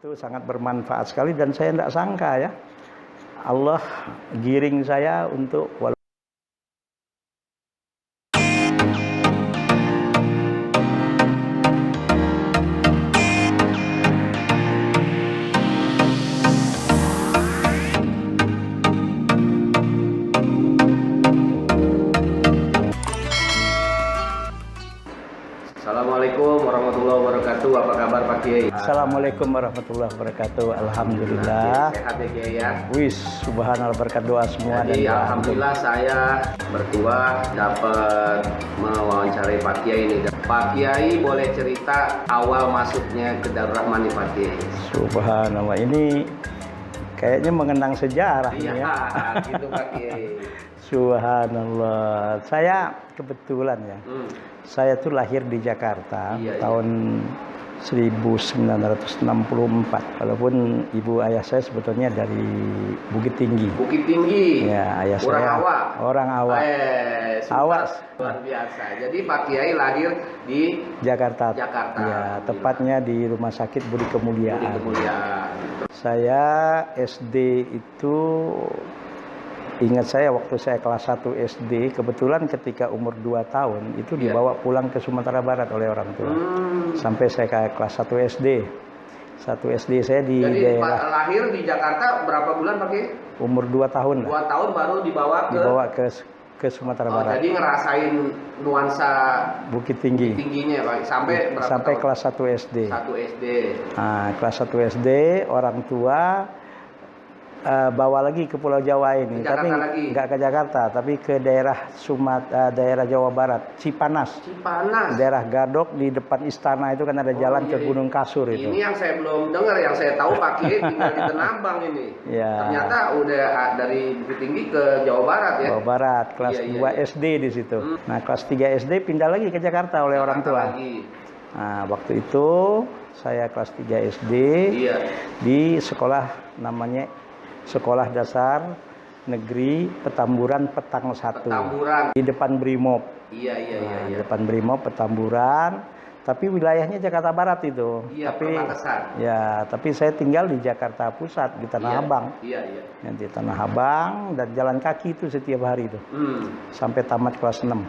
Itu sangat bermanfaat sekali dan saya tidak sangka ya, Allah giring saya untuk Assalamualaikum warahmatullahi wabarakatuh. Apa kabar Pak Kiai? Assalamualaikum warahmatullahi wabarakatuh. Alhamdulillah. Sehat ya Kiai ya. Wis, subhanallah, berkat doa semua. Jadi dan alhamdulillah saya berdua dapat mewawancarai Pak Kiai ini. Pak Kiai boleh cerita awal masuknya ke Darul Rahman nih Pak Kiai? Subhanallah, ini kayaknya mengenang sejarah Iya, ya. gitu Pak Kiai. Subhanallah. Saya kebetulan ya. Saya tuh lahir di Jakarta tahun 1964. Walaupun ibu ayah saya sebetulnya dari Bukit Tinggi. Bukit Tinggi. Ya, ayah orang saya Awak. orang Awak. Awak luar biasa. Jadi Pak Kiai lahir di Jakarta. Jakarta. Ya, tepatnya di Rumah Sakit Budi Kemuliaan. Budi Kemuliaan. Saya SD itu, ingat saya waktu saya kelas 1 SD, kebetulan ketika umur 2 tahun itu dibawa pulang ke Sumatera Barat oleh orang tua. Sampai saya ke kelas 1 SD. 1 SD saya di Jadi daerah. lahir di Jakarta berapa bulan Pak Kiai? Umur 2 tahun. 2 tahun baru dibawa ke Sumatera Barat. Jadi ngerasain nuansa Bukit Tinggi. tingginya Pak. Sampai berapa Sampai tahun? kelas 1 SD. 1 SD. Nah, kelas 1 SD orang tua bawa lagi ke Pulau Jawa ini, tapi nggak ke Jakarta, tapi ke daerah daerah Jawa Barat, Cipanas. Cipanas. Daerah Gadok di depan istana itu kan ada jalan ke Gunung Kasur itu. Ini yang saya belum dengar, yang saya tahu Pak Kiai tinggal di Tenabang ini. Ya. Ternyata udah dari Bukit Tinggi ke Jawa Barat ya. Jawa Barat, kelas 2 SD di situ. Nah, kelas 3 SD pindah lagi ke Jakarta oleh orang tua. Nah, waktu itu saya kelas 3 SD di sekolah namanya Sekolah Dasar Negeri Petamburan Petang 1. Petamburan. Di depan Brimob. Iya. Di depan Brimob Petamburan, tapi wilayahnya Jakarta Barat itu. Iya, tapi saya tinggal di Jakarta Pusat di Tanah Abang. Iya. Di Tanah Abang dan jalan kaki itu setiap hari itu. Sampai tamat kelas 6.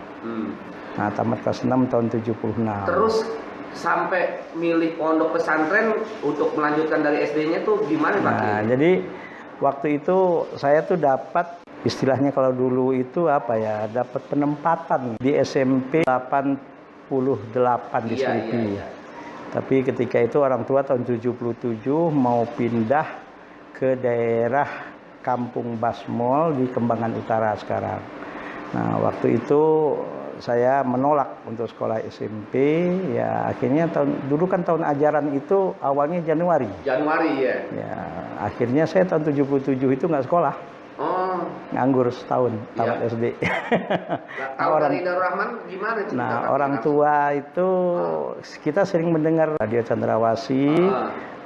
Nah, tamat kelas 6 tahun 76. Terus sampai milih pondok pesantren untuk melanjutkan dari SD-nya tuh gimana Pak? Nah, jadi waktu itu saya tuh dapat, istilahnya kalau dulu itu apa ya, dapat penempatan di SMP 88 di Selipi. Tapi ketika itu orang tua tahun 77 mau pindah ke daerah Kampung Basmol di Kembangan Utara sekarang. Nah, waktu itu saya menolak untuk sekolah SMP, ya akhirnya dulu kan tahun ajaran itu awalnya Januari ya. Akhirnya saya tahun 77 itu nggak sekolah. Nganggur setahun tamat SD. Dari Darul Rahman gimana cerita? Nah, orang tua itu kita sering mendengar radio Cendrawasih.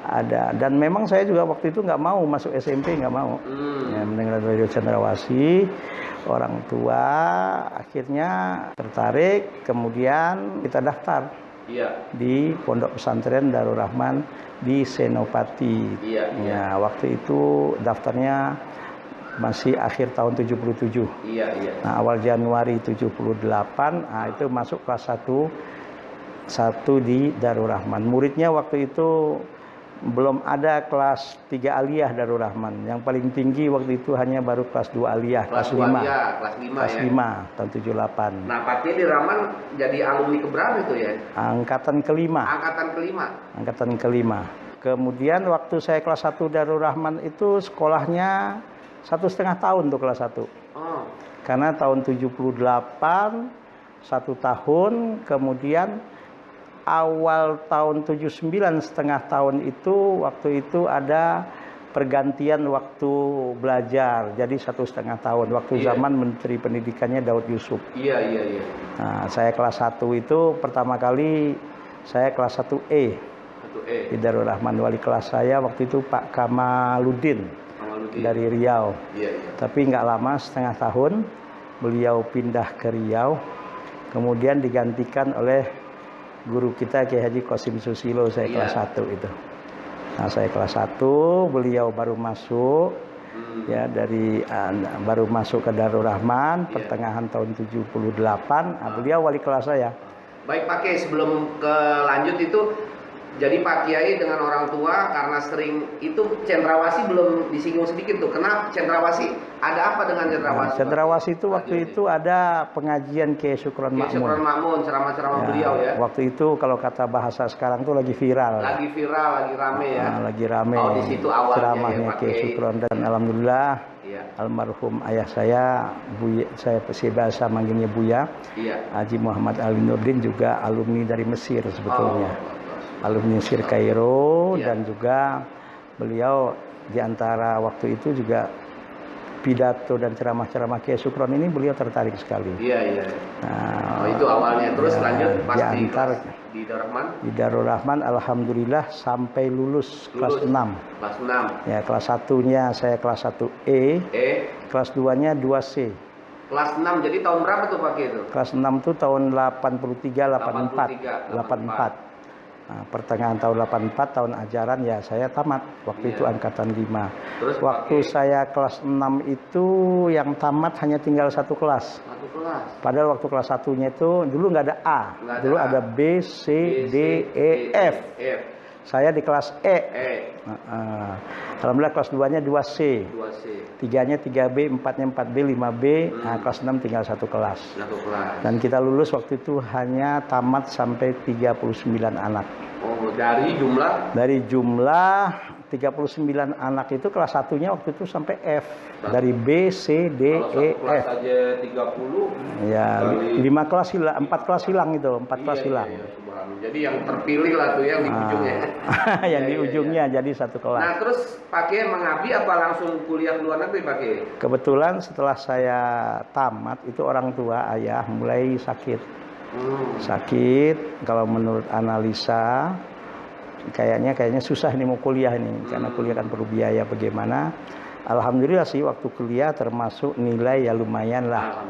Ada, dan memang saya juga waktu itu nggak mau masuk SMP, nggak mau. Ya, mendengar radio Cendrawasih, orang tua akhirnya tertarik, kemudian kita daftar di Pondok Pesantren Darul Rahman di Senopati. Ya, waktu itu daftarnya masih akhir tahun 77. Nah, awal Januari 78, nah itu masuk kelas 1 di Darul Rahman. Muridnya waktu itu belum ada kelas 3 aliyah Darul Rahman. Yang paling tinggi waktu itu hanya baru kelas 2 aliyah, kelas 5. Kelas 5 tahun 78. Nah, Pak Kiai di Rahman jadi alumni keberapa itu ya? Angkatan kelima. Angkatan kelima. Kemudian waktu saya kelas 1 Darul Rahman itu sekolahnya 1,5 tahun untuk kelas 1. Karena tahun 78 1 tahun, kemudian awal tahun 79 setengah tahun itu, waktu itu ada pergantian waktu belajar, jadi 1,5 tahun. Waktu zaman Menteri Pendidikannya Daud Yusuf. Nah, saya kelas 1 itu pertama kali saya kelas 1E di Darul Rahman. Wali kelas saya waktu itu Pak Kamaludin dari Riau. Tapi nggak lama, setengah tahun beliau pindah ke Riau, kemudian digantikan oleh guru kita Kiai Haji Qasim Susilo, saya kelas 1 itu. Nah, saya kelas 1, beliau baru masuk ya baru masuk ke Darul Rahman pertengahan tahun 78. Nah, beliau wali kelas saya. Baik Pak Kiai, sebelum ke lanjut itu, jadi Pak Kiai dengan orang tua karena sering itu cendrawasih belum disinggung sedikit tuh. Kenapa cendrawasih? Ada apa dengan cendrawasih? Cendrawasih itu waktu itu ada pengajian Kiai Syukron Makmun. Syukron Makmun, ceramah-ceramah beliau ya. Waktu itu kalau kata bahasa sekarang tuh lagi viral. Lagi viral, lagi rame ya. Lagi rame. Oh, di situ awalnya ceramahnya ya, Pak Kiai Syukron, dan alhamdulillah almarhum ayah saya, saya biasa manggilnya Buya. Haji Muhammad Ali Nurdin juga alumni dari Mesir sebetulnya. Alumni Mesir Kairo, dan juga beliau di antara waktu itu juga pidato dan ceramah-ceramah Kiai Syukron ini beliau tertarik sekali. Nah, itu awalnya. Terus lanjut pas di Darul Rahman alhamdulillah sampai lulus kelas 6. Kelas 6. Ya, kelas 1-nya saya kelas 1E, kelas 2-nya 2C. Kelas 6 jadi tahun berapa tuh Pak Kiai itu? Kelas 6 tuh tahun 84. Nah, pertengahan tahun 84, tahun ajaran ya saya tamat. Waktu itu angkatan 5. Terus waktu saya kelas 6 itu yang tamat hanya tinggal satu kelas. Padahal waktu kelas 1-nya itu dulu nggak ada A. Dulu ada B, C, D, E, F. Saya di kelas E. Alhamdulillah kelas 2-nya 2C. 3-nya 3B, 4-nya 4B, 5B. Nah, kelas 6 tinggal satu kelas. Dan kita lulus waktu itu hanya tamat sampai 39 anak. Oh, dari jumlah? Dari jumlah 39 anak itu kelas 1-nya waktu itu sampai F. Dari B, C, D, E, F. Kelas aja 30. Ya, 5 kelas hilang, 4 kelas hilang itu, 4 kelas hilang. Jadi yang terpilih lah tuh yang di ujungnya. Yang di ujungnya jadi satu kelas. Nah, terus Pak Kiai mengabdi apa langsung kuliah ke luar negeri Pak Kiai? Kebetulan setelah saya tamat itu orang tua ayah mulai sakit. Sakit, kalau menurut analisa kayaknya susah nih mau kuliah ini, karena kuliah kan perlu biaya bagaimana. Alhamdulillah sih waktu kuliah termasuk nilai ya lumayan lah.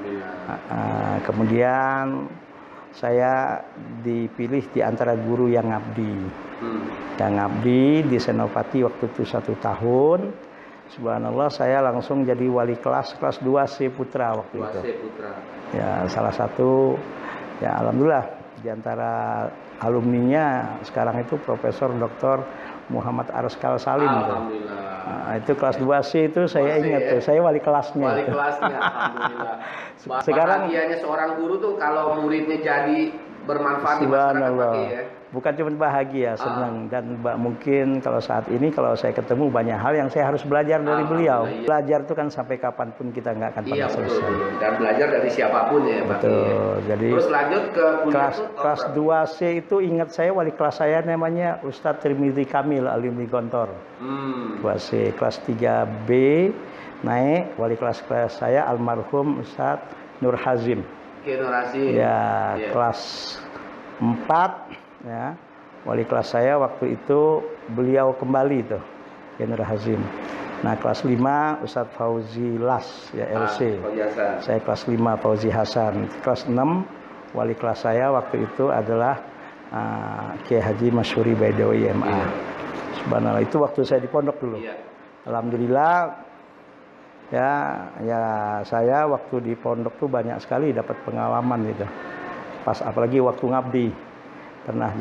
Kemudian saya dipilih di antara guru yang ngabdi. Yang ngabdi di Senopati waktu itu 1 tahun. Subhanallah, saya langsung jadi wali kelas 2C Putra waktu itu. Ya, salah satu, ya alhamdulillah di antara alumninya sekarang itu Profesor Dr. Muhammad Arskal Salim. Nah, itu kelas 2C itu saya ingat tuh, saya wali kelasnya. Wali kelasnya, alhamdulillah. Sekarang bahagianya seorang guru tuh kalau muridnya jadi bermanfaat di masyarakat Pak Kiai ya. Bukan cuma bahagia, senang, dan mungkin kalau saat ini kalau saya ketemu banyak hal yang saya harus belajar dari beliau. Belajar itu kan sampai kapanpun kita nggak akan pernah selesai. Betul. Dan belajar dari siapapun ya Pak Kiai. Betul. Jadi terus lanjut ke kelas 2C itu ingat saya wali kelas saya namanya Ustadz Tirmidzi Kamil alumni Gontor. 2C. Kelas 3B naik wali kelas saya almarhum Ustadz Nur Hazim. Nur Hazim. Ya, kelas 4 ya, wali kelas saya waktu itu beliau kembali tuh, Nur Hazim. Nah, kelas 5 Ustadz Fauzi Las ya, LC. Saya kelas 5 Fauzi Hasan. Kelas 6 wali kelas saya waktu itu adalah Kiai Haji Masyuri Baidawi MA. Subhanallah, itu waktu saya di pondok dulu. Alhamdulillah ya saya waktu di pondok tuh banyak sekali dapat pengalaman gitu. Pas apalagi waktu ngabdi. Pernah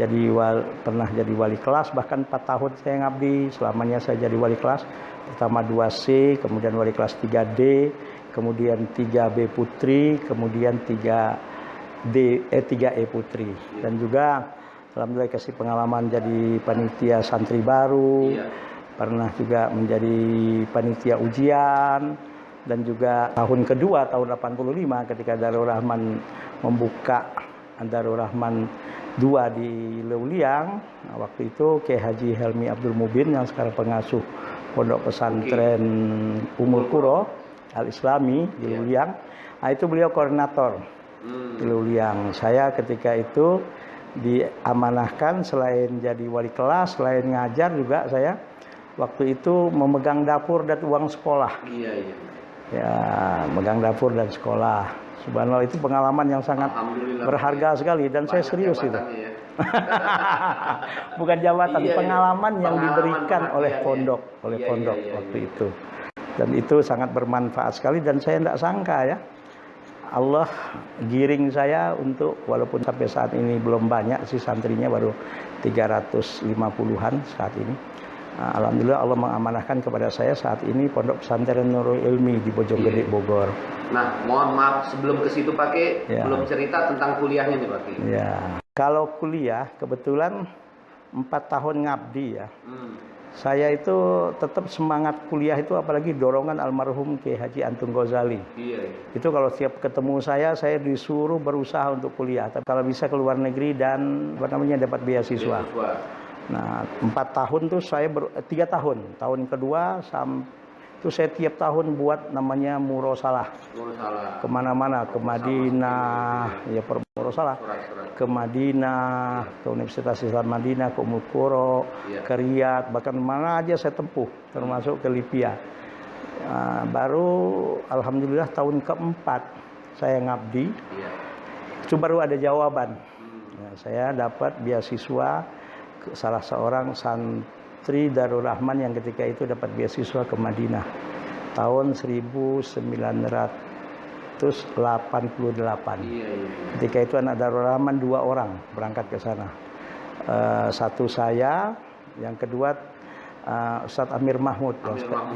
jadi wali kelas, bahkan 4 tahun saya ngabdi, selamanya saya jadi wali kelas. Pertama 2C, kemudian wali kelas 3D, kemudian 3B Putri, kemudian 3E Putri. Dan juga alhamdulillah kasih pengalaman jadi panitia santri baru. Pernah juga menjadi panitia ujian, dan juga tahun kedua tahun 85 ketika Darul Rahman membuka Darul Rahman 2 di Leuliang. Nah, waktu itu Kiai Haji Helmi Abdul Mubin yang sekarang pengasuh Pondok Pesantren Umul Qura Al-Islami di Leuliang. Nah, itu beliau koordinator di Leuliang. Saya ketika itu diamanahkan selain jadi wali kelas, selain ngajar juga saya waktu itu memegang dapur dan uang sekolah. Ya, megang dapur dan sekolah. Subhanallah, itu pengalaman yang sangat berharga sekali, dan saya serius itu. Bukan jabatan, Iya, iya. pengalaman yang Pengalaman diberikan oleh pengertiannya. pondok, oleh Iya, pondok iya, iya, waktu iya. itu. Dan itu sangat bermanfaat sekali dan saya tidak sangka ya. Allah giring saya untuk, walaupun sampai saat ini belum banyak sih santrinya, baru 350-an saat ini. Alhamdulillah Allah mengamanahkan kepada saya saat ini Pondok Pesantren Nurul Ilmi di Bojonggede, Iya. Bogor. Nah, mohon maaf sebelum ke situ Pak Ki, Ya. belum cerita tentang kuliahnya nih Pak Ki. Ya, kalau kuliah kebetulan 4 tahun ngabdi ya. Saya itu tetap semangat kuliah itu, apalagi dorongan almarhum Kiai Haji Antung Ghazali. Iya. Itu kalau tiap ketemu saya disuruh berusaha untuk kuliah. Tapi kalau bisa ke luar negeri dan dapat beasiswa. Nah, 4 tahun tuh saya 3 tahun. Tahun kedua itu saya tiap tahun buat namanya murosalah. Kemana-mana, ke Madinah, ya murosalah. Ke Madinah, ke Universitas Islam Madinah, ke Ummul Qura, ke Riyadh, bahkan mana aja saya tempuh, termasuk ke Libya. Baru alhamdulillah tahun keempat saya ngabdi, itu baru ada jawaban. Ya, saya dapat beasiswa ke salah seorang santri Darul Rahman yang ketika itu dapat beasiswa ke Madinah tahun 1988. Ketika itu anak Darul Rahman 2 orang berangkat ke sana. Satu saya, yang kedua Ustadz Amir Mahmud.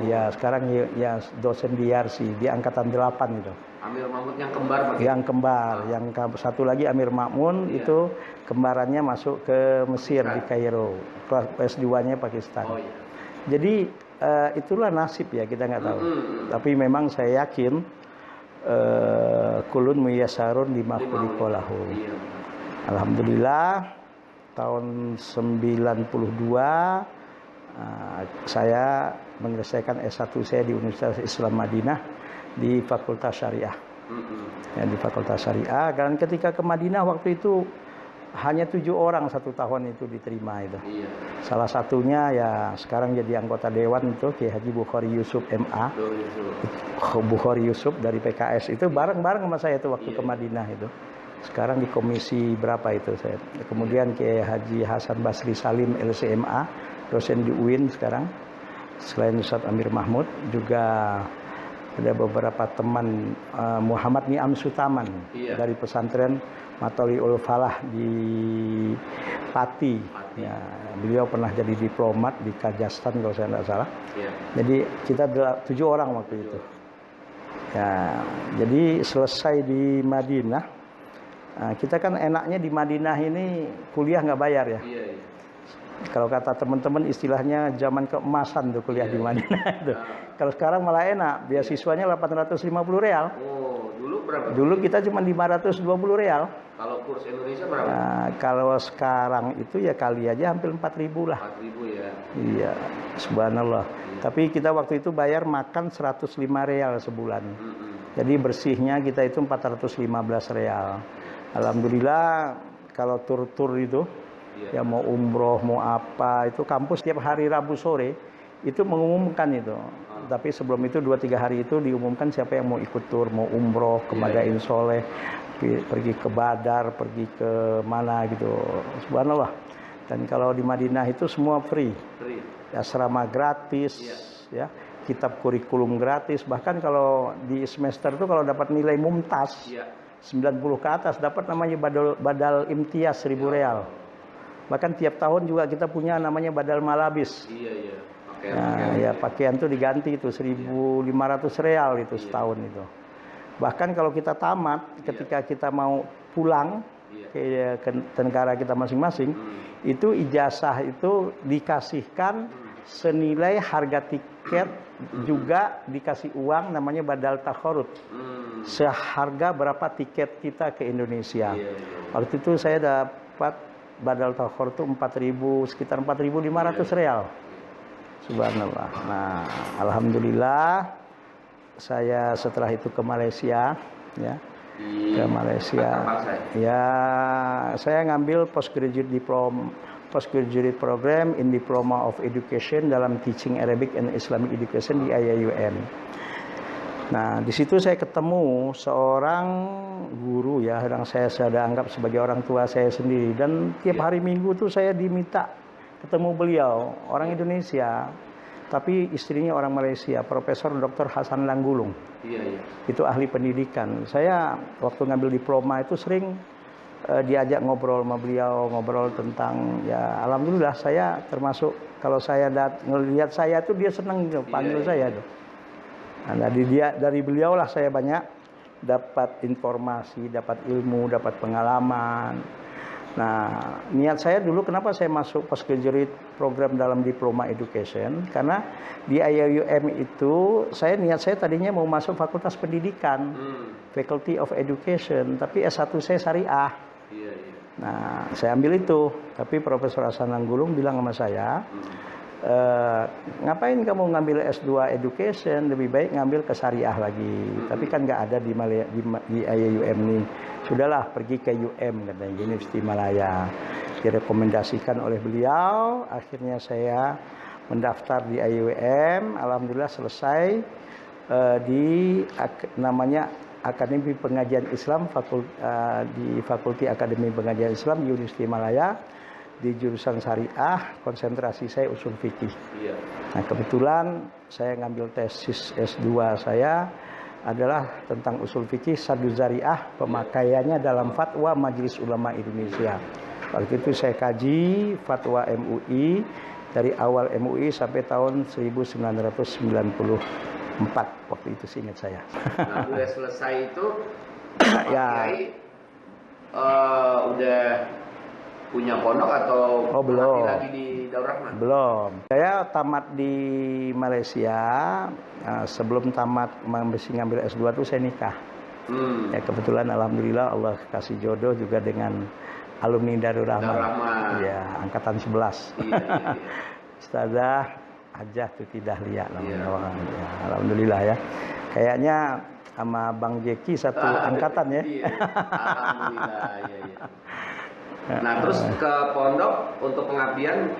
Ya, sekarang ya dosen di YRC, di angkatan 8 itu. Amir Mahmud yang kembar Pak? Yang kembar, yang satu lagi Amir Makmun, itu kembarannya masuk ke Mesir di Kairo, kelas S2-nya Pakistan. Jadi itulah nasib ya, kita nggak tahu. Tapi memang saya yakin kulun muyassarun lima khuliqa lahu. Alhamdulillah tahun 92 saya menyelesaikan S1 saya di Universitas Islam Madinah di Fakultas Syariah. Ya, di Fakultas Syariah. Dan ketika ke Madinah waktu itu hanya 7 orang 1 tahun itu diterima itu. Salah satunya ya sekarang jadi anggota dewan itu Kiai Haji Bukhari Yusuf MA. Bukhari Yusuf dari PKS itu bareng-bareng sama saya itu waktu ke Madinah itu. Sekarang di komisi berapa itu saya. Kemudian Kiai Haji Hasan Basri Salim LCMA, dosen di UIN sekarang. Selain Ustadz Amir Mahmud juga ada beberapa teman, Muhammad Niam Sutaman dari pesantren Matoliul Falah di Pati. Ya, beliau pernah jadi diplomat di Kazakhstan kalau saya tidak salah. Jadi kita 7 orang waktu itu. Ya, jadi selesai di Madinah. Kita kan enaknya di Madinah ini kuliah nggak bayar ya. Kalau kata teman-teman istilahnya zaman keemasan tuh kuliah di Madinah itu. Kalau sekarang malah enak, beasiswanya 850 real. Oh, dulu berapa? Dulu kita cuma 520 real. Kalau kurs Indonesia berapa? Kalau sekarang itu ya kali aja hampir 4.000 lah. 4.000 ya. Iya, subhanallah. Tapi kita waktu itu bayar makan 105 real sebulan. Jadi bersihnya kita itu 415 real. Alhamdulillah kalau tur-tur itu ya mau umroh mau apa itu kampus tiap hari Rabu sore itu mengumumkan itu. Tapi sebelum itu 2-3 hari itu diumumkan siapa yang mau ikut tur, mau umroh ke Madain Soleh, pergi ke Badar, pergi ke mana gitu. Subhanallah. Dan kalau di Madinah itu semua free. Asrama gratis, ya, kitab kurikulum gratis. Bahkan kalau di semester itu kalau dapat nilai mumtaz 90 ke atas dapat namanya badal imtiaz 1.000 real. Bahkan tiap tahun juga kita punya namanya badal malabis. Ya, pakaian tuh diganti itu 1.500 real itu setahun itu. Bahkan kalau kita tamat, ketika kita mau pulang ke negara kita masing-masing, itu ijazah itu dikasihkan senilai harga tiket, juga dikasih uang namanya badal takhorut. Seharga berapa tiket kita ke Indonesia. Waktu itu saya dapat badal takhorut itu 4.000, sekitar 4.500 real. Subhanallah. Nah, alhamdulillah saya setelah itu ke Malaysia, ya. Ke Malaysia. Ya, saya ngambil postgraduate program in Diploma of Education dalam Teaching Arabic and Islamic Education di IAIN. Nah, di situ saya ketemu seorang guru ya, yang saya sudah anggap sebagai orang tua saya sendiri. Dan tiap hari Minggu tuh saya diminta ketemu beliau, orang Indonesia, tapi istrinya orang Malaysia, Profesor Dr. Hasan Langgulung. Iya. Itu ahli pendidikan. Saya waktu ngambil diploma itu sering diajak ngobrol sama beliau, ngobrol tentang ya alhamdulillah saya termasuk kalau saya ngelihat saya tuh dia senang gitu, panggil saya tuh. Nah, dari beliau lah saya banyak dapat informasi, dapat ilmu, dapat pengalaman. Nah, niat saya dulu kenapa saya masuk postgraduate program dalam diploma education, karena di IAUM itu niat saya tadinya mau masuk fakultas pendidikan, Faculty of Education, tapi S1 saya syariah. Iya. Nah, saya ambil itu, tapi Profesor Hasan Langgulung bilang sama saya, ngapain kamu ngambil S2 Education, lebih baik ngambil ke syariah lagi. Tapi kan nggak ada di IAUM nih. Sudahlah, pergi ke UM, katanya, University Malaya. Direkomendasikan oleh beliau, akhirnya saya mendaftar di IAUM. Alhamdulillah selesai di namanya Akademi Pengajian Islam, di Fakulti Akademi Pengajian Islam University Malaya. Di jurusan syariah, konsentrasi saya usul fikih. Iya. Nah, kebetulan saya ngambil tesis S2 saya adalah tentang usul fikih Saddu Zariah, pemakaiannya dalam fatwa Majelis Ulama Indonesia. Waktu itu saya kaji fatwa MUI dari awal MUI sampai tahun 1994. Waktu itu seingat saya. Nah, udah selesai itu Pak Ya. Kiai udah punya pondok atau belum. lagi di Darul Rahman? Belum. Saya tamat di Malaysia. Sebelum tamat masih ngambil S2 tuh saya nikah. Ya, kebetulan alhamdulillah Allah kasih jodoh juga dengan alumni Darul Rahman. Ya, angkatan 11. Iya. Ustazah Hajah Tuti Dahlia namanya orang. Iya. Ya, alhamdulillah ya. Kayaknya sama Bang Jeki satu angkatan ya. Iya. Alhamdulillah. Iya. Nah, terus ke pondok untuk pengabdian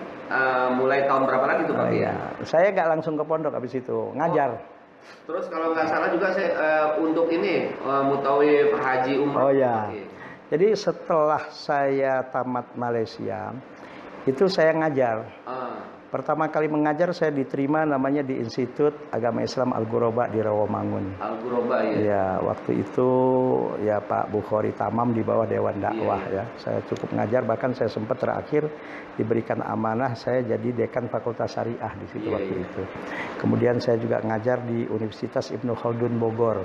mulai tahun berapa lagi tuh Pak? Iya, saya nggak langsung ke pondok habis itu ngajar. Terus kalau nggak salah juga saya untuk ini mutawif haji umrah. Oh ya. Jadi setelah saya tamat Malaysia, itu saya ngajar. Pertama kali mengajar saya diterima namanya di Institut Agama Islam Al-Ghuraba di Rawamangun. Al-Ghuraba ya. Ya, waktu itu ya Pak Bukhari Tamam di bawah Dewan Dakwah ya. Saya cukup ngajar, bahkan saya sempat terakhir diberikan amanah saya jadi dekan Fakultas Syariah di situ waktu itu. Kemudian saya juga ngajar di Universitas Ibnu Khaldun Bogor.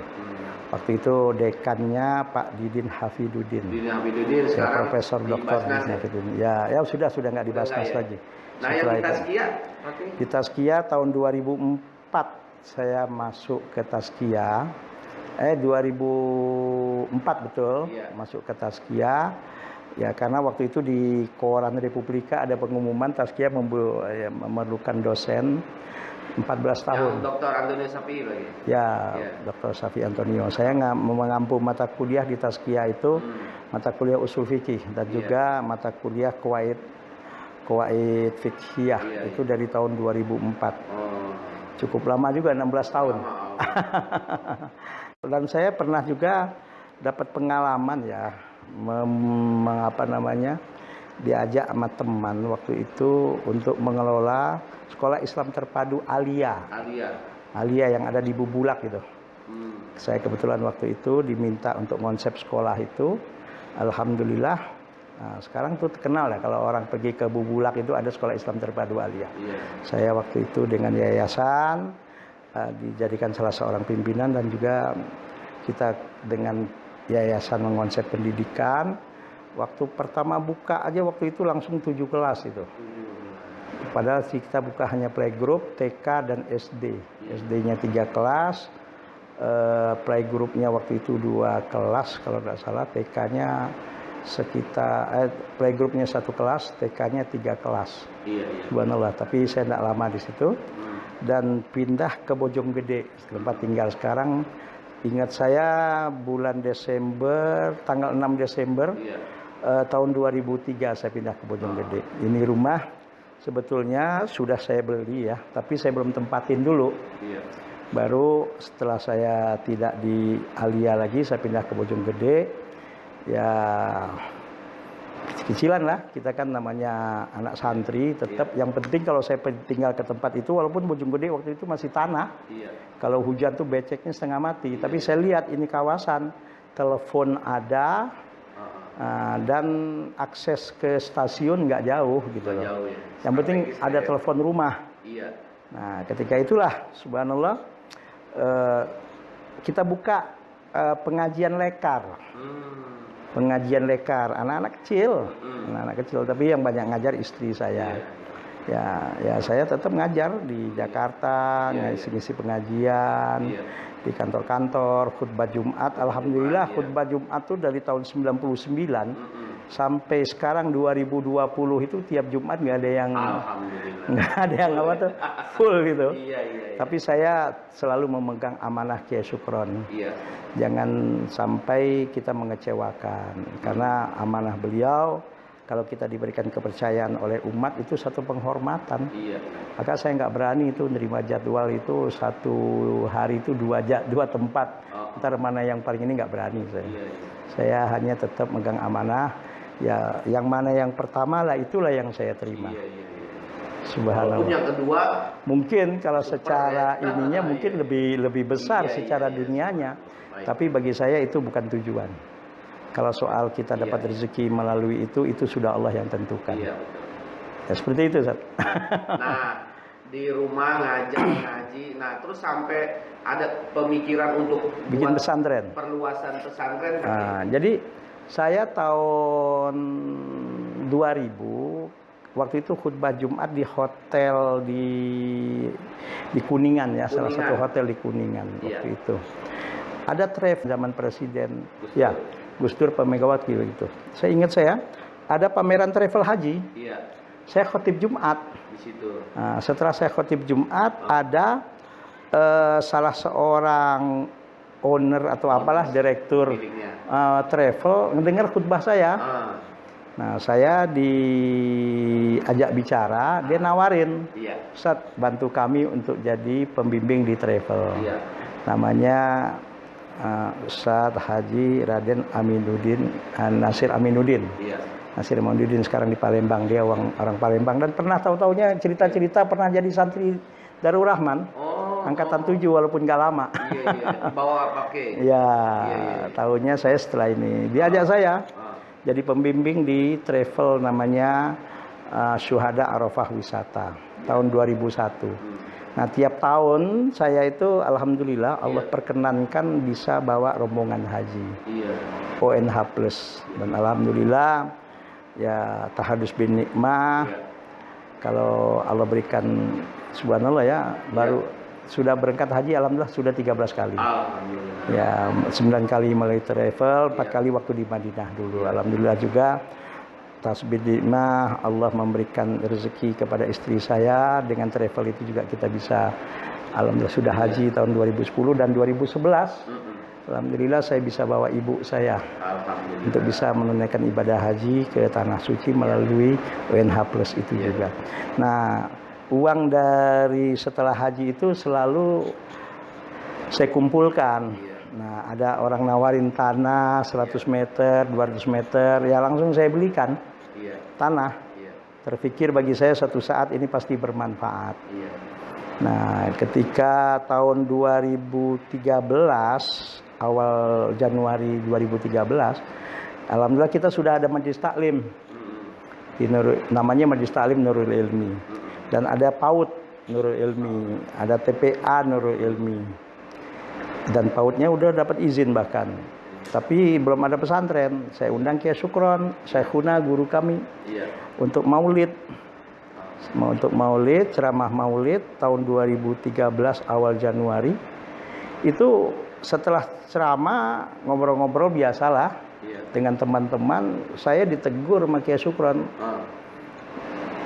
Waktu itu dekannya Pak Didin Hafiduddin. Didin Hafiduddin sekarang Profesor Dr. Didin Hafiduddin. Ya sudah nggak di Basnas lagi. Nah, yang di Tazkiyah? Di Tazkiyah tahun 2004 saya masuk ke Tazkiyah. 2004 betul, masuk ke Tazkiyah. Ya, karena waktu itu di Koran Republika ada pengumuman Tazkiyah memerlukan dosen 14 tahun. Yang Dr. Antonio Safi lagi? Ya, Dr. Safi Antonio. Saya mengampu mata kuliah di Tazkiyah itu, mata kuliah usul fikih dan juga mata kuliah Qawaid Fiqhiyah itu dari tahun 2004. Cukup lama juga, 16 tahun. Dan saya pernah juga dapat pengalaman ya, diajak sama teman waktu itu untuk mengelola sekolah Islam terpadu Alia yang ada di Bubulak gitu. Saya kebetulan waktu itu diminta untuk konsep sekolah itu. Alhamdulillah. Nah, sekarang tuh terkenal ya kalau orang pergi ke Bubulak itu ada sekolah Islam terpadu Alia. Saya waktu itu dengan yayasan dijadikan salah seorang pimpinan dan juga kita dengan yayasan mengonsep pendidikan. Waktu pertama buka aja waktu itu langsung 7 kelas itu. Padahal kita buka hanya playgroup, TK dan SD. SD-nya 3 kelas, playgroupnya waktu itu 2 kelas kalau tidak salah, TK-nya sekitar playgroupnya 1 kelas, TK-nya 3 kelas. Subhanallah, tapi saya tidak lama di situ dan pindah ke Bojonggede tempat tinggal sekarang. Ingat saya bulan Desember, tanggal 6 Desember tahun 2003 saya pindah ke Bojonggede. Ini rumah sebetulnya sudah saya beli ya, tapi saya belum tempatin dulu. Baru setelah saya tidak di Alia lagi, saya pindah ke Bojonggede. Ya kecilan lah, kita kan namanya anak santri. Tetap yang penting kalau saya tinggal ke tempat itu, walaupun Bojonggede waktu itu masih tanah. Kalau hujan tuh beceknya setengah mati. Tapi saya lihat ini kawasan, telepon ada, dan akses ke stasiun nggak jauh gitu loh. Jauh, ya. Yang penting ada telepon rumah. Nah, ketika itulah subhanallah kita buka pengajian lekar. Pengajian lekar anak-anak kecil. Anak-anak kecil, tapi yang banyak ngajar istri saya. Ya saya tetap ngajar di Jakarta, ngisi pengajian di kantor-kantor, khutbah Jumat. Alhamdulillah khutbah Jumat tuh dari tahun 99 sampai sekarang 2020 itu tiap Jumat nggak ada yang apa tuh full gitu. Tapi saya selalu memegang amanah Kiai Sukron. Jangan sampai kita mengecewakan, karena amanah beliau kalau kita diberikan kepercayaan oleh umat itu satu penghormatan. Maka saya nggak berani itu nerima jadwal itu satu hari itu dua tempat. Ntar mana yang paling ini nggak berani saya. Saya hanya tetap megang amanah. Ya, yang mana yang pertama lah itulah yang saya terima. Subhanallah. Walaupun yang kedua mungkin kalau secara ininya mungkin lebih besar secara dunianya. Tapi bagi saya itu bukan tujuan. Kalau soal kita dapat rezeki melalui itu sudah Allah yang tentukan. Ya seperti itu, Ustaz. Nah, di rumah ngaji. Nah, terus sampai ada pemikiran untuk bikin pesantren. Perluasan pesantren. Nah, jadi saya tahun 2000 waktu itu khutbah Jumat di hotel di Kuningan ya, salah satu hotel di Kuningan waktu itu. Ada travel zaman presiden. Ya, Gus Dur Pak Megawati gitu. Saya ingat ada pameran travel haji. Saya khotib Jumat. Di situ. Nah, setelah saya khotib Jumat ada salah seorang owner atau apalah direktur travel mendengar khutbah saya. Nah, saya diajak bicara, dia nawarin, Ustaz, bantu kami untuk jadi pembimbing di travel. Namanya Ustaz Haji Raden Aminuddin Nasir Aminuddin. Nasir Aminuddin sekarang di Palembang, dia orang Palembang dan pernah tahu-taunya cerita-cerita pernah jadi santri Darul Rahman. Angkatan 7 walaupun gak lama. Bawa pakai. Tahunya saya setelah ini. Diajak saya jadi pembimbing di travel namanya Syuhada Arafah Wisata tahun 2001. Nah, tiap tahun saya itu alhamdulillah Allah perkenankan bisa bawa rombongan haji. ONH plus dan alhamdulillah ya tahadus bin nikmah. Kalau Allah berikan subhanallah ya baru sudah berangkat haji alhamdulillah sudah 13 kali. Ya 9 kali melalui travel, 4 kali waktu di Madinah dulu. Alhamdulillah juga tasbih nikmah Allah memberikan rezeki kepada istri saya dengan travel itu juga kita bisa alhamdulillah sudah haji tahun 2010 dan 2011. Alhamdulillah saya bisa bawa ibu saya untuk bisa menunaikan ibadah haji ke tanah suci melalui ONH plus itu juga. Nah, uang dari setelah haji itu selalu saya kumpulkan. Nah, ada orang nawarin tanah 100 meter, 200 meter, ya langsung saya belikan tanah. Terpikir bagi saya suatu saat ini pasti bermanfaat. Nah, ketika tahun 2013, awal Januari 2013, alhamdulillah kita sudah ada majelis taklim. Namanya majelis taklim Nurul Ilmi. Dan ada PAUD Nurul Ilmi, ada TPA Nurul Ilmi. Dan PAUDnya udah dapat izin bahkan. Tapi belum ada pesantren. Saya undang Kiai Sukron, Syekhuna guru kami. Untuk maulid. Untuk maulid, ceramah maulid tahun 2013 awal Januari. Itu setelah ceramah ngobrol-ngobrol biasalah dengan teman-teman, saya ditegur sama Kiai Sukron.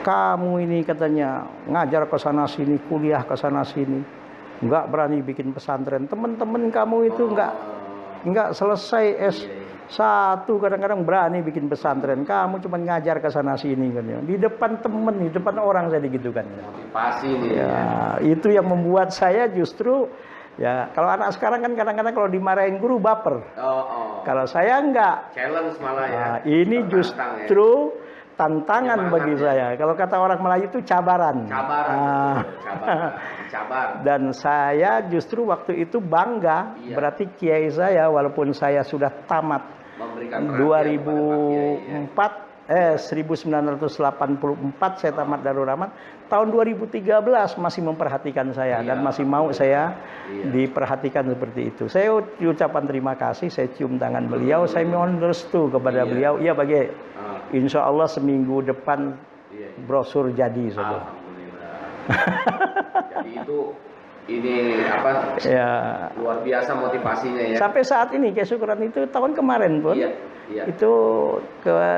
Kamu ini katanya ngajar ke sana sini, kuliah ke sana sini, nggak berani bikin pesantren. Teman-teman kamu itu nggak selesai Satu kadang-kadang berani bikin pesantren, kamu cuma ngajar ke sana sini kan ya. Di depan temen, di depan orang saya digitukan. Motivasi nih. Ya, itu yang membuat saya justru ya kalau anak sekarang kan kadang-kadang kalau dimarahin guru baper. Kalau saya enggak. Challenge malah ya. Nah, ini justru tantangan bagi saya. Kalau kata orang Melayu itu cabaran. Cabar. Dan saya justru waktu itu bangga. Berarti kiai saya walaupun saya sudah tamat 1984 saya tamat Darul Rahman. Tahun 2013 masih memperhatikan saya dan masih mau saya diperhatikan seperti itu. Saya ucapan terima kasih, saya cium tangan beliau, saya mohon restu kepada beliau. Iya bagi, insya Allah seminggu depan brosur jadi. Alhamdulillah. Jadi itu ini apa? Ya, luar biasa motivasinya ya. Sampai saat ini kesyukuran itu tahun kemarin pun itu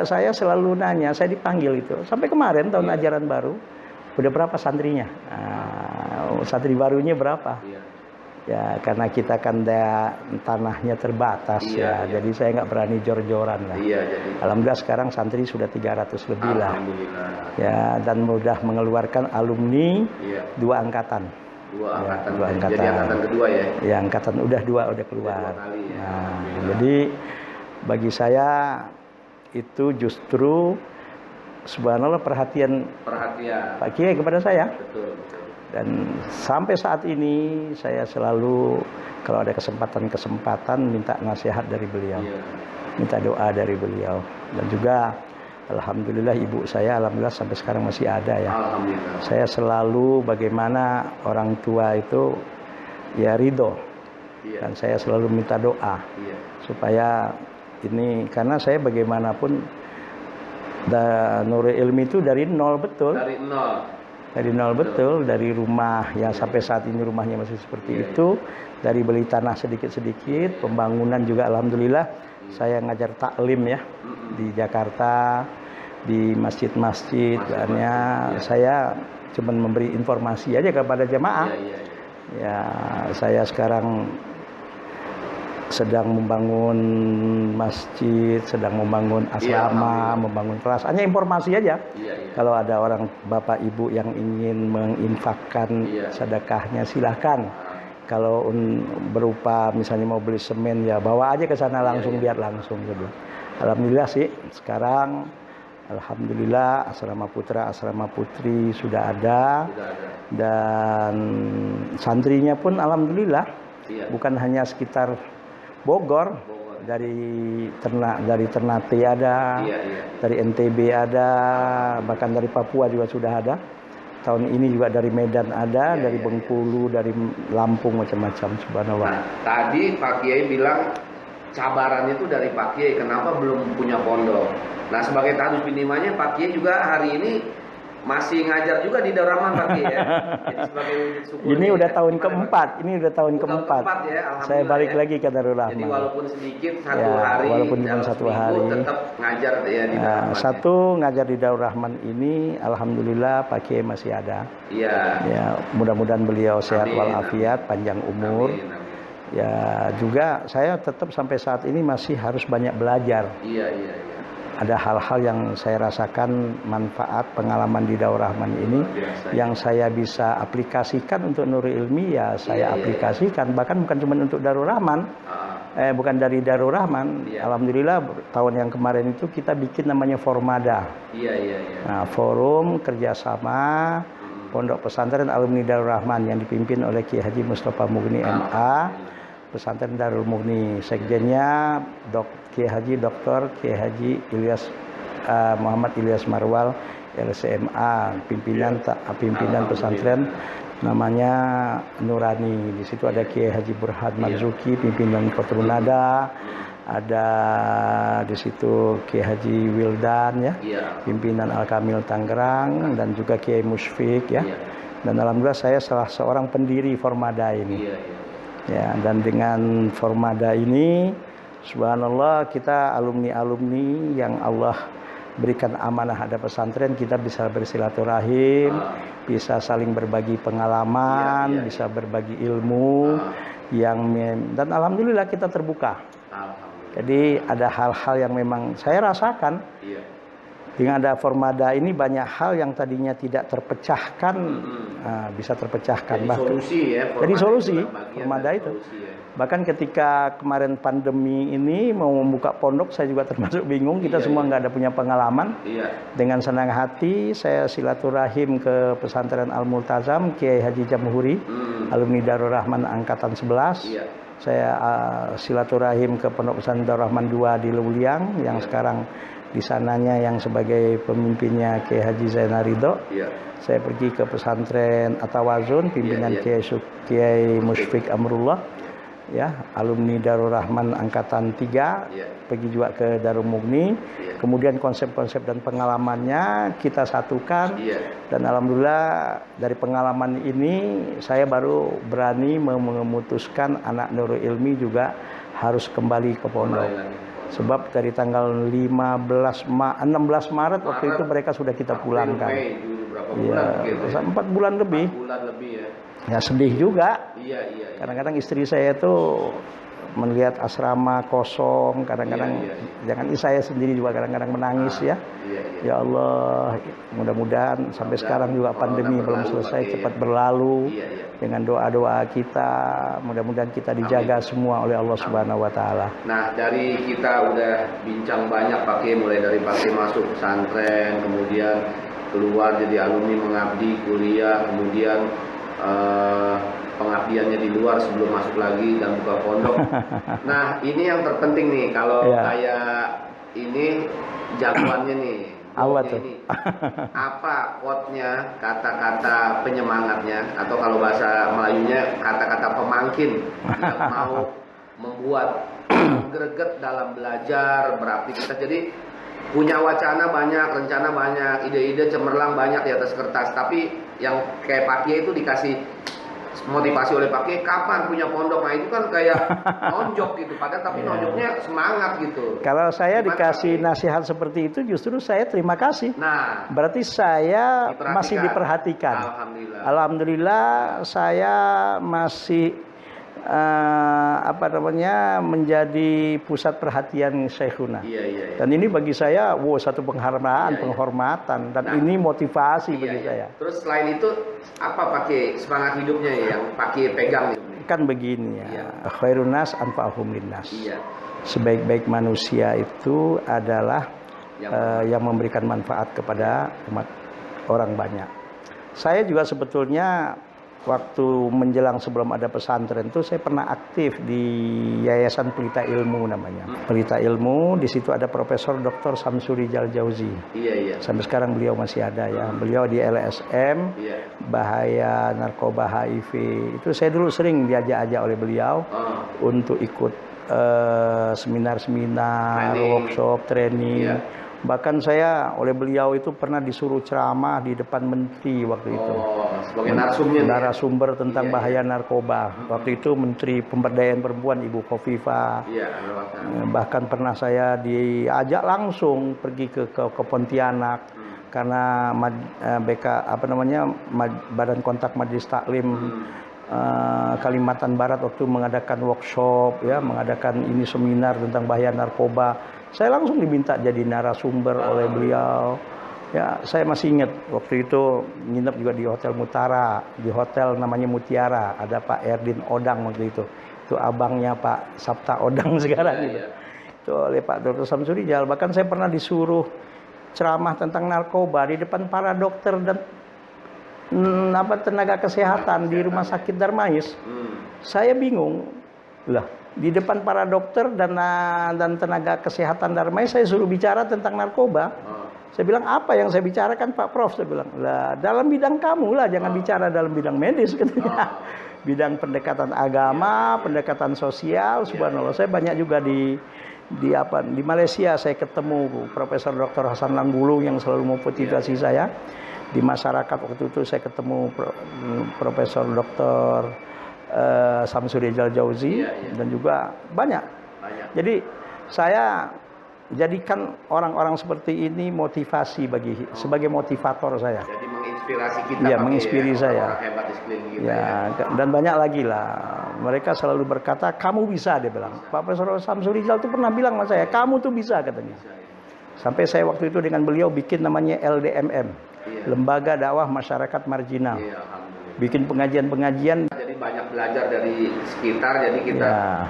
saya selalu nanya, saya dipanggil itu. Sampai kemarin tahun ajaran baru udah berapa santrinya? Santri barunya berapa? Ya karena kita kan tanahnya terbatas jadi saya nggak berani jor-joran lah. Alhamdulillah sekarang santri sudah 300 lebih lah. Ya dan mudah mengeluarkan alumni 2 angkatan. Dua angkatan. Jadi angkatan kedua ya? Ya angkatan udah keluar. Jadi bagi saya itu justru subhanallah perhatian Pak Kiai kepada saya. Betul. Dan sampai saat ini saya selalu kalau ada kesempatan minta nasihat dari beliau, minta doa dari beliau. Dan juga alhamdulillah ibu saya alhamdulillah sampai sekarang masih ada ya. Alhamdulillah. Saya selalu bagaimana orang tua itu ya ridho. Dan saya selalu minta doa supaya ini karena saya bagaimanapun Nurul Ilmi itu dari nol betul. Dari nol betul, dari rumah yang sampai saat ini rumahnya masih seperti itu, dari beli tanah sedikit-sedikit, pembangunan juga alhamdulillah. Saya ngajar taklim ya di Jakarta, di masjid-masjid, saya cuma memberi informasi aja kepada jemaah. Ya, saya sekarang sedang membangun masjid, sedang membangun asrama, membangun kelas. Hanya informasi aja. Kalau ada orang bapak ibu yang ingin menginfakkan sedekahnya silahkan. Kalau berupa misalnya mau beli semen ya bawa aja ke sana langsung biar langsung gitu. Alhamdulillah sih sekarang alhamdulillah asrama putra asrama putri sudah ada. Dan santrinya pun alhamdulillah bukan hanya sekitar Bogor, dari Ternate ada, dari NTB ada, bahkan dari Papua juga sudah ada. Tahun ini juga dari Medan ada, dari Bengkulu, dari Lampung macam-macam. Subhanallah. Nah, tadi Pak Kiai bilang cabarannya itu dari Pak Kiai, kenapa belum punya pondok? Nah, sebagai tadus binimanya Pak Kiai juga hari ini masih ngajar juga di Darul Rahman Pak Kiai ya. Jadi sebagai wujud syukur. Ini udah tahun keempat. Ini udah tahun keempat. Ya, saya balik lagi ke Darul Rahman. Jadi walaupun sedikit hari, walaupun cuma satu hari, tetap ngajar ya di Darul Rahman. Satu ngajar di Darul Rahman ini, alhamdulillah Pak Kiai masih ada. Ya, mudah-mudahan beliau sehat walafiat, panjang umur. Amin. Ya, juga saya tetap sampai saat ini masih harus banyak belajar. Ada hal-hal yang saya rasakan manfaat pengalaman di Darul Rahman ini yang saya bisa aplikasikan untuk Nurul Ilmi ya saya aplikasikan bahkan bukan cuma untuk Darul Rahman bukan dari Darul Rahman alhamdulillah tahun yang kemarin itu kita bikin namanya Formada Nah, forum kerjasama pondok pesantren alumni Darul Rahman yang dipimpin oleh Kiai Haji Mustafa Mughni MA pesantren Darul Mughni sekjennya Kiai Haji Dr. Kiai Haji Muhammad Ilyas Marwal LCMA pimpinan pesantren namanya Nurani. Di situ ada Kiai Haji Burhan Marzuki pimpinan Kotrun Nada, ada di situ Kiai Haji Wildan pimpinan Al Kamil Tangerang dan juga Kiai Musfik Dan alhamdulillah saya salah seorang pendiri Formada ini. Ya, dan dengan Formada ini subhanallah kita alumni-alumni yang Allah berikan amanah ada pesantren kita bisa bersilaturahim, bisa saling berbagi pengalaman, bisa berbagi ilmu dan alhamdulillah kita terbuka. Jadi ada hal-hal yang memang saya rasakan. Iya. Dengan ada Formada ini banyak hal yang tadinya tidak terpecahkan bisa terpecahkan. Jadi solusi ya. Jadi solusi Formada itu. Solusi, ya. Bahkan ketika kemarin pandemi ini mau membuka pondok, saya juga termasuk bingung. Kita semua nggak ada punya pengalaman. Iya. Dengan senang hati saya silaturahim ke pesantren Al Multazam Kiai Haji Jamhuri, alumni Darul Rahman angkatan 11. Iya. Saya silaturahim ke Pondok Pesantren Darul Rahman 2 di Luliang yang sekarang di sananya yang sebagai pemimpinnya Kiai Haji Zainal Ridho. Iya. Saya pergi ke pesantren Atawazun pimpinan Kiai Musfik Amrullah, ya, alumni Darul Rahman angkatan 3. Pergi juga ke Darul Mugni. Kemudian konsep-konsep dan pengalamannya kita satukan. Dan alhamdulillah dari pengalaman ini saya baru berani memutuskan anak Nurul Ilmi juga harus kembali ke pondok. Sebab dari tanggal 16 Maret waktu itu mereka sudah kita pulangkan. Iya, 4 bulan lebih. 4 bulan lebih ya. Ya sedih juga. Iya. Kadang-kadang istri saya itu melihat asrama kosong, kadang-kadang jangan saya sendiri juga kadang-kadang menangis ya. Ya Allah, mudah-mudahan sampai sekarang juga pandemi belum selesai, cepat berlalu. Dengan doa-doa kita, mudah-mudahan kita dijaga semua oleh Allah Subhanahu wa taala. Nah, dari kita udah bincang banyak Pak Kiai, mulai dari Pak Kiai masuk pesantren, kemudian keluar jadi alumni mengabdi kuliah, kemudian pengabdiannya di luar sebelum masuk lagi dan buka pondok. Nah, ini yang terpenting nih, kalau kayak ini jagoannya nih. Apa tuh? Ini. Apa quote-nya, kata-kata penyemangatnya, atau kalau bahasa Melayunya kata-kata pemangkin yang mau membuat greget dalam belajar, beraktivitas. Jadi punya wacana banyak, rencana banyak, ide-ide cemerlang banyak di atas kertas. Tapi yang kayak Pak Kiai itu dikasih motivasi oleh Pak Kiai, kapan punya pondok? Nah itu kan kayak nonjok gitu, padahal tapi nonjoknya semangat gitu. Kalau saya Gimana, dikasih nasihat seperti itu, justru saya terima kasih. Nah, berarti saya masih diperhatikan. Alhamdulillah saya masih menjadi pusat perhatian Syekhuna. Dan ini bagi saya satu penghormatan dan ini motivasi bagi saya. Terus selain itu apa Pak Kiai semangat hidupnya yang Pak Kiai pegang itu? Kan begini ya, khairun nas anfa'uhum linnas. Sebaik-baik manusia itu adalah yang memberikan manfaat kepada umat orang banyak. Saya juga sebetulnya waktu menjelang sebelum ada pesantren itu saya pernah aktif di Yayasan Pelita Ilmu namanya. Pelita Ilmu, di situ ada Profesor Dr. Samsuri Jaljauzi. Sampai sekarang beliau masih ada ya. Beliau di LSM, bahaya narkoba HIV. Itu saya dulu sering diajak-ajak oleh beliau untuk ikut seminar-seminar, workshop, training. Bahkan saya oleh beliau itu pernah disuruh ceramah di depan menteri waktu itu. Sebagai narasumber tentang bahaya narkoba. Waktu itu Menteri Pemberdayaan Perempuan Ibu Khofifah. Bahkan pernah saya diajak langsung pergi ke Pontianak karena Badan Kontak Majelis Taklim Kalimantan Barat waktu mengadakan workshop ya, mengadakan ini seminar tentang bahaya narkoba. Saya langsung diminta jadi narasumber oleh beliau. Ya, saya masih ingat waktu itu nginep juga di Hotel Mutara, di hotel namanya Mutiara. Ada Pak Erdin Odang waktu itu. Itu abangnya Pak Sabta Odang sekarang gitu. Itu oleh Pak Dr. Samsuri Jal. Bahkan saya pernah disuruh ceramah tentang narkoba di depan para dokter dan tenaga kesehatan di Rumah Sakit Darmais. Saya bingung. Lah, di depan para dokter dan tenaga kesehatan Darmais saya suruh bicara tentang narkoba. Saya bilang, apa yang saya bicarakan Pak Prof? Saya bilang, lah dalam bidang kamu lah, jangan bicara dalam bidang medis katanya. Bidang pendekatan agama, pendekatan sosial, subhanallah. Saya banyak juga di Malaysia saya ketemu Profesor Dr. Hasan Langgulu yang selalu memotivasi saya. Di masyarakat waktu itu saya ketemu Profesor Dr. Samsuri Jaljauzi dan juga banyak. Jadi saya jadikan orang-orang seperti ini motivasi sebagai motivator saya. Jadi menginspirasi kita. Iya, Pak Kiai, menginspirasi saya. Orang hebat di sekeliling kita Ya, dan banyak lagi lah. Mereka selalu berkata, kamu bisa, dia bilang. Pak Profesor Samsul Rijal tuh pernah bilang sama saya, kamu tuh bisa, katanya. Bisa, ya. Sampai saya waktu itu dengan beliau bikin namanya LDMM, Iya. Lembaga Dakwah Masyarakat Marginal. Iya, alhamdulillah. Bikin pengajian-pengajian. Jadi banyak belajar dari sekitar, jadi kita Ya.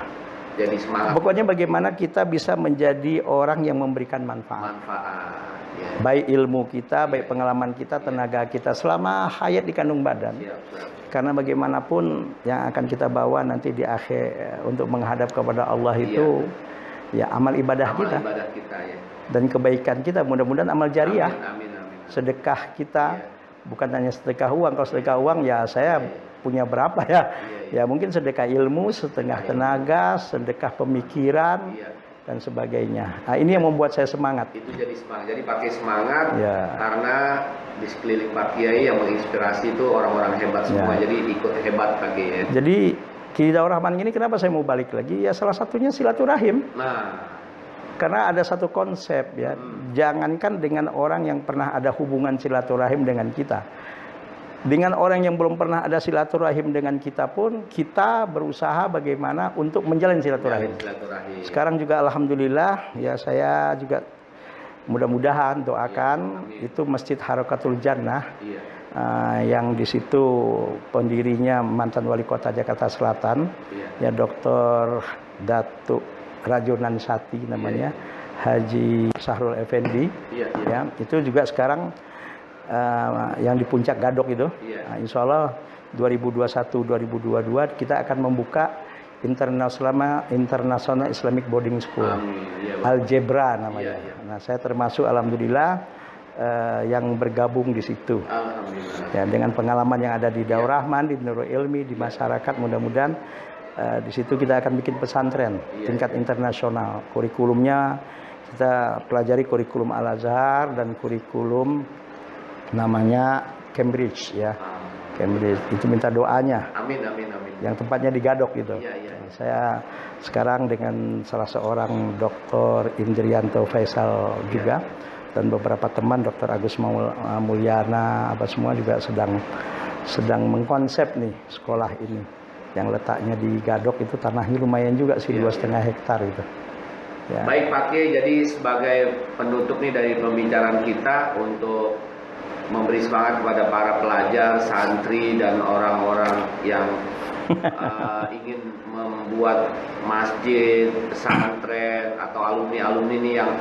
jadi semangat. Pokoknya bagaimana kita bisa menjadi orang yang memberikan manfaat. Manfaat. Ya. Baik ilmu kita, baik pengalaman kita, tenaga kita selama hayat di kandung badan. Siap, siap. Karena bagaimanapun yang akan kita bawa nanti di akhir untuk menghadap kepada Allah itu ya amal ibadah Amal kita ibadah kita ya. dan kebaikan kita. Mudah-mudahan amal jariah. Amin, amin, amin. Sedekah kita Iya. bukan hanya sedekah uang. Kalau sedekah uang ya saya punya berapa ya? Iya. Ya mungkin sedekah ilmu, setengah tenaga, sedekah pemikiran Iya. dan sebagainya. Nah, ini yang membuat saya semangat. Itu jadi semangat. Jadi pakai semangat Ya. karena di sekeliling Pak Kiai yang menginspirasi itu orang-orang hebat semua. Ya. Jadi ikut hebat Pak Kiai. Jadi Ki Daur Rahman ini kenapa saya mau balik lagi? Ya salah satunya silaturahim. Nah, Karena ada satu konsep ya. Jangankan dengan orang yang pernah ada hubungan silaturahim dengan kita. Dengan orang yang belum pernah ada silaturahim dengan kita pun kita berusaha bagaimana untuk menjalin silaturahim. silaturahim. Sekarang juga alhamdulillah ya saya juga mudah-mudahan doakan itu Masjid Harakatul Jannah Iya. yang di situ pendirinya mantan wali kota Jakarta Selatan Iya. ya Dr. Datuk Rajonan Sati namanya, Haji Sahrul Effendi. Iya, iya. Ya, itu juga sekarang yang di puncak Gadok itu. Iya. Nah, insya Allah 2021-2022 kita akan membuka International Islamic Boarding School. Amin. Iya, Pak. Algebra namanya. Iya, iya. Nah, saya termasuk alhamdulillah yang bergabung di situ. Alhamdulillah. Ya, dengan pengalaman yang ada di Daur Rahman, di Nurul Ilmi, di masyarakat, mudah-mudahan di situ kita akan bikin pesantren tingkat internasional. Kurikulumnya kita pelajari kurikulum Al-Azhar dan kurikulum namanya Cambridge ya. Cambridge. Itu minta doanya. Amin, amin, amin. Yang tempatnya di Gadok gitu. Iya, iya. Saya sekarang dengan salah seorang Dr. Indrianto Faisal juga dan beberapa teman Dr. Agus Mulyana apa semua juga sedang mengkonsep nih sekolah ini yang letaknya di Gadok itu tanahnya lumayan juga sih 2,5 hektar itu. Ya. Baik Pak Kiai, jadi sebagai penutup nih dari pembicaraan kita untuk memberi semangat kepada para pelajar, santri dan orang-orang yang ingin membuat masjid, pesantren atau alumni-alumni ini yang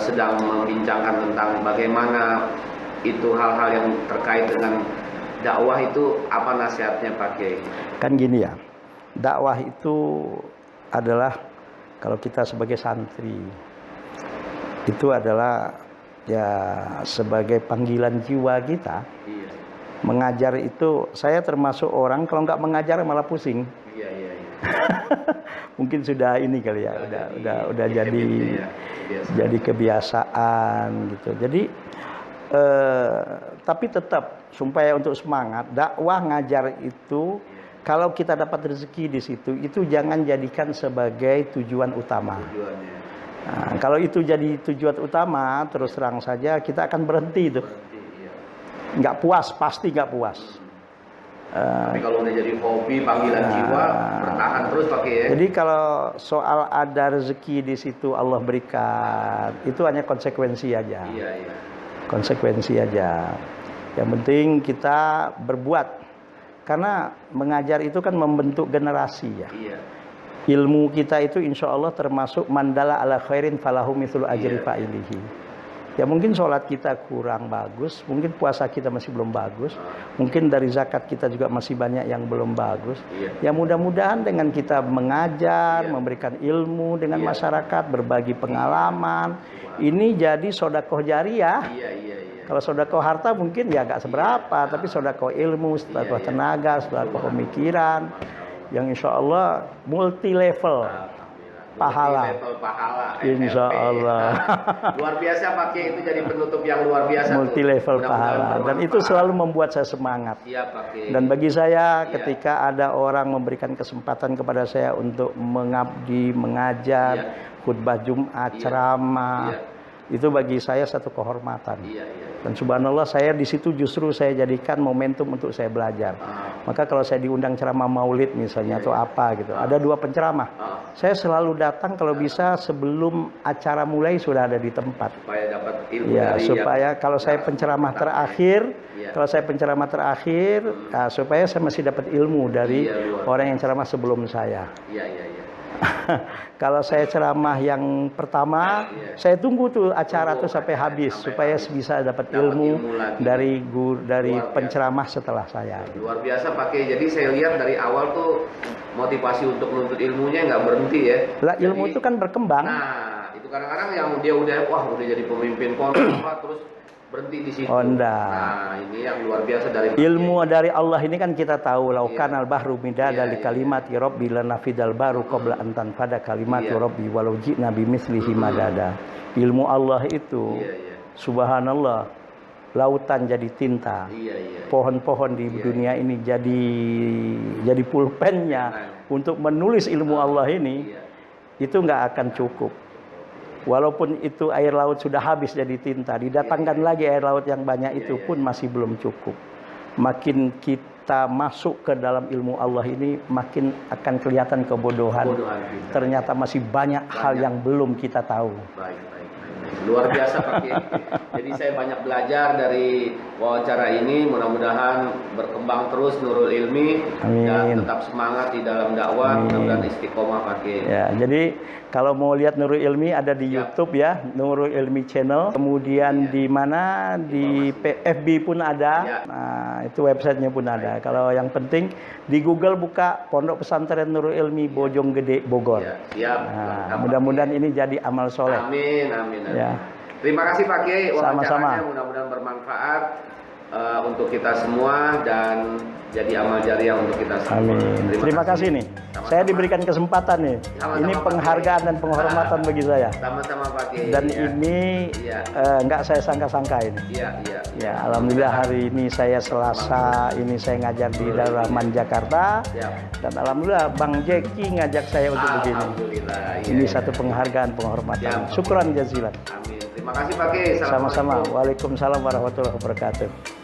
sedang membincangkan tentang bagaimana itu hal-hal yang terkait dengan dakwah itu apa nasihatnya Pak Kiai? Kan gini ya, dakwah itu adalah kalau kita sebagai santri itu adalah ya sebagai panggilan jiwa kita. Iya. Mengajar itu saya termasuk orang kalau nggak mengajar malah pusing. Iya, iya, iya. Mungkin sudah ini kali ya, udah jadi jadi kebiasaan gitu. Jadi tapi tetap supaya untuk semangat dakwah ngajar itu kalau kita dapat rezeki di situ itu jangan jadikan sebagai tujuan utama. Tujuannya. Nah, kalau itu jadi tujuan utama terus terang saja kita akan berhenti itu. Nggak puas, pasti nggak puas. Tapi kalau udah jadi hobi, panggilan jiwa, bertahan terus pakai ya. Jadi kalau soal ada rezeki di situ Allah berikan, itu hanya konsekuensi aja. Iya, iya. Konsekuensi aja. Yang penting kita berbuat. Karena mengajar itu kan membentuk generasi ya. Iya. Ilmu kita itu insya Allah termasuk mandala ala khairin falahu mithlu ajri fa'ilihi. Ya mungkin sholat kita kurang bagus, mungkin puasa kita masih belum bagus, mungkin dari zakat kita juga masih banyak yang belum bagus. Ya mudah-mudahan dengan kita mengajar, memberikan ilmu dengan masyarakat, berbagi pengalaman, ini jadi sedekah jariah. Iya, iya, iya. Kalau sedekah harta mungkin ya agak seberapa, tapi sedekah ilmu, sedekah tenaga, sedekah pemikiran, yang insya Allah multi level. Pahala. Level pahala. Insya Allah. Luar biasa Pak Kiai, itu jadi penutup yang luar biasa. Multi level pahala. Dan itu selalu membuat saya semangat. Iya Pak Kiai. Dan bagi saya ketika ada orang memberikan kesempatan kepada saya untuk mengabdi, mengajar, khutbah Jumat, ceramah, Itu bagi saya satu kehormatan. Iya, iya. Dan subhanallah saya di situ justru saya jadikan momentum untuk saya belajar. Maka kalau saya diundang ceramah maulid misalnya atau apa gitu, ada 2 penceramah. Saya selalu datang kalau bisa sebelum acara mulai sudah ada di tempat. Supaya dapat ilmu Ya, dari supaya yang kalau saya penceramah terakhir, supaya saya masih dapat ilmu dari orang yang ceramah sebelum saya. Iya, iya, iya. Kalau saya ceramah yang pertama, saya tunggu tuh acara tuh sampai habis supaya bisa dapat ilmu dari penceramah setelah saya. Luar biasa Pak Kiai. Jadi saya lihat dari awal tuh motivasi untuk menuntut ilmunya nggak berhenti ya. Lah ilmu itu kan berkembang. Nah, itu kadang-kadang yang dia udah jadi pemimpin pondok terus berhenti di situ. Oh, enggak. Nah, ini yang luar biasa dari ilmu dari Allah ini kan kita tahu laukan al-bahru midada li kalimati rabbi lanafidal baru qabla an tanfada kalimatu rabbi walau ji'na bimithlihi madada. Ilmu Allah itu subhanallah, lautan jadi tinta. Pohon-pohon di dunia ini jadi pulpennya untuk menulis ilmu Allah ini. Itu nggak akan cukup. Walaupun itu air laut sudah habis jadi tinta, didatangkan lagi air laut yang banyak itu pun masih belum cukup. Makin kita masuk ke dalam ilmu Allah ini, makin akan kelihatan kebodohan. Ternyata masih banyak hal yang belum kita tahu. Baik. Luar biasa Pak Kiai. Jadi saya banyak belajar dari wawancara ini. Mudah-mudahan berkembang terus Nurul Ilmi. Amin. Dan tetap semangat di dalam dakwah. Mudah-mudahan istiqomah Pak Kiai. Ya, jadi kalau mau lihat Nurul Ilmi ada di YouTube ya, Nurul Ilmi Channel. Kemudian di mana di FB pun ada. Nah, itu websitenya pun ada. Kalau yang penting di Google buka Pondok Pesantren Nurul Ilmi Bojonggede Bogor. Siap. Nah, mudah-mudahan ini jadi amal soleh. Amin. Ya. Terima kasih Pak Kiai. Sama-sama. Wawancaranya mudah-mudahan bermanfaat untuk kita semua dan jadi amal jariah untuk kita semua. Amin. Terima kasih nih. Saya diberikan kesempatan nih. Ini penghargaan dan penghormatan bagi saya. Sama-sama Pak Kiai. Dan ini nggak saya sangka-sangka ini. Iya. Ya, alhamdulillah hari ini saya Selasa ini saya ngajar di Darul Rahman Jakarta. Dan alhamdulillah Bang Jeki ngajak saya untuk begini. Alhamdulillah. Ini satu penghargaan, penghormatan. Syukran jazilan. Amin. Terima kasih Pak Kiai. Sama-sama. Waalaikumsalam warahmatullahi wabarakatuh.